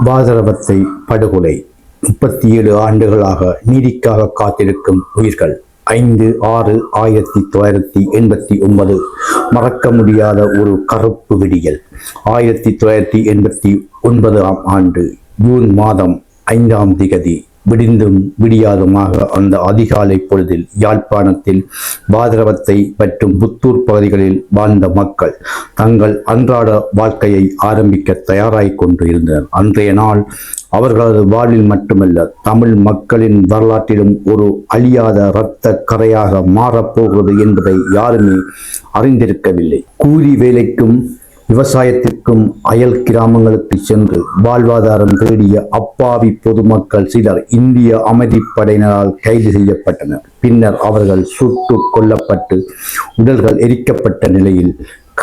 பாதரவத்தை படுகொலை 37 ஆண்டுகளாக நீதிக்காக காத்திருக்கும் உயிர்கள் 5/6/1989 மறக்க முடியாத ஒரு கருப்பு விடியல். 1989ஆம் ஆண்டு ஜூன் மாதம் 5ஆம் திகதி விடிந்தும் விடியாதுமாக அந்த அதிகாலை பொழுதில் யாழ்ப்பாணத்தில் பாதரவத்தை மற்றும் புத்தூர் பகுதிகளில் வாழ்ந்த மக்கள் தங்கள் அன்றாட வாழ்க்கையை ஆரம்பிக்க தயாராகிக் கொண்டு இருந்தனர். அன்றைய நாள் அவர்களது வாழ்வில் மட்டுமல்ல, தமிழ் மக்களின் வரலாற்றிலும் ஒரு அழியாத இரத்த கரையாக மாறப்போகிறது என்பதை யாருமே அறிந்திருக்கவில்லை. கூலி வேலைக்கும் விவசாயத்திற்கும் அயல் கிராமங்களுக்கு சென்று வாழ்வாதாரம் தேடிய அப்பாவி பொதுமக்கள் சிலர் இந்திய அமைதிப்படையினரால் கைது செய்யப்பட்டனர். பின்னர் அவர்கள் சுட்டு கொல்லப்பட்டு உடல்கள் எரிக்கப்பட்ட நிலையில்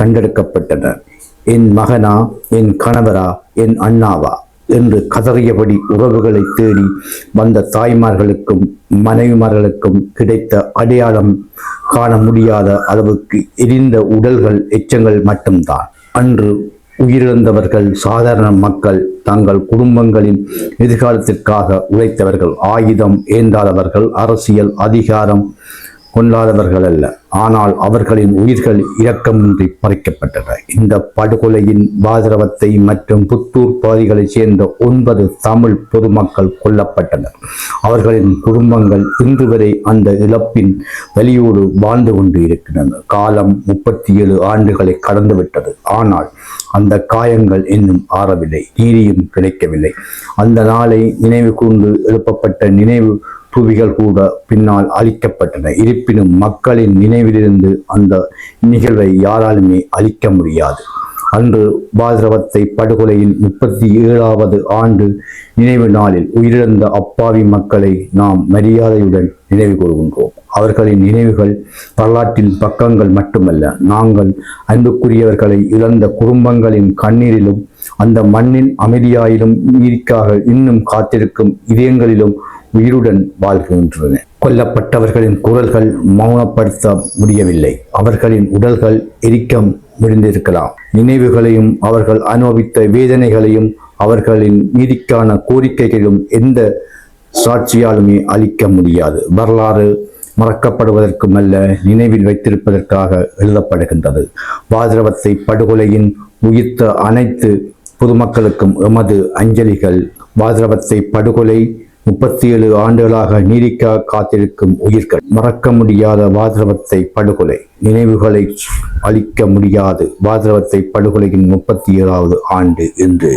கண்டெடுக்கப்பட்டனர். என் மகனா, என் கணவரா, என் அண்ணாவா என்று கதறியபடி உறவுகளை தேடி வந்த தாய்மார்களுக்கும் மனைவிமார்களுக்கும் கிடைத்த அடையாளம் காண முடியாத அளவுக்கு எரிந்த உடல்கள், எச்சங்கள் மட்டும்தான். அன்று உயிரிழந்தவர்கள் சாதாரண மக்கள், தங்கள் குடும்பங்களின் எதிர்காலத்திற்காக உழைத்தவர்கள், ஆயுதம் ஏந்தாதவர்கள், அரசியல் அதிகாரம் கொண்டாதவர்கள் அல்ல. ஆனால் அவர்களின் உயிர்கள் இரக்கமின்றி பறிக்கப்பட்டன. இந்த படுகொலையின் பாதரவத்தை மற்றும் புத்தூர் பகுதிகளைச் சேர்ந்த 9 தமிழ் பொதுமக்கள் கொல்லப்பட்டனர். அவர்களின் குடும்பங்கள் இன்று வரை அந்த இழப்பின் வலியோடு வாழ்ந்து கொண்டு இருக்கின்றன. காலம் 37 ஆண்டுகளை கடந்துவிட்டது. ஆனால் அந்த காயங்கள் இன்னும் ஆறவில்லை, நீதியும் கிடைக்கவில்லை. அந்த நாளை நினைவு கூர்ந்து எழுப்பப்பட்ட நினைவு தூவிகள் கூட பின்னால் அழிக்கப்பட்டன. இருப்பினும் மக்களின் நினைவிலிருந்து அந்த நிகழ்வை யாராலுமே அழிக்க முடியாது. அன்று பாதரவத்தை படுகொலையின் 37வது ஆண்டு நினைவு நாளில் உயிரிழந்த அப்பாவி மக்களை நாம் மரியாதையுடன் நினைவு கூறுகின்றோம். அவர்களின் நினைவுகள் வரலாற்றின் பக்கங்கள் மட்டுமல்ல, நாங்கள் அன்புக்குரியவர்களை இழந்த குடும்பங்களின் கண்ணீரிலும் அந்த மண்ணின் அமைதியாயிலும் நீதிக்காக இன்னும் காத்திருக்கும் இதயங்களிலும் உயிருடன் வாழ்கின்றன. கொல்லப்பட்டவர்களின் குரல்கள் மௌனப்படுத்த முடியவில்லை. அவர்களின் உடல்கள் எரிக்க முடிந்திருக்கலாம். நினைவுகளையும் அவர்கள் அனுபவித்த வேதனைகளையும் அவர்களின் நீதிக்கான கோரிக்கைகளும் எந்த சாட்சியாலுமே அளிக்க முடியாது. வரலாறு மறக்கப்படுவதற்குமல்ல, நினைவில் வைத்திருப்பதற்காக எழுதப்படுகின்றது. பாதரவத்தை படுகொலையின் உயிர்த்த அனைத்து பொதுமக்களுக்கும் எமது அஞ்சலிகள். பாதரவத்தை படுகொலை 37 ஆண்டுகளாக நீதிக்காக காத்திருக்கும் உயிர்கள். மறக்க முடியாத பாதரவத்தை படுகொலை நினைவுகளை அளிக்க முடியாது. பாதரவத்தை படுகொலையின் 37வது ஆண்டு இன்று.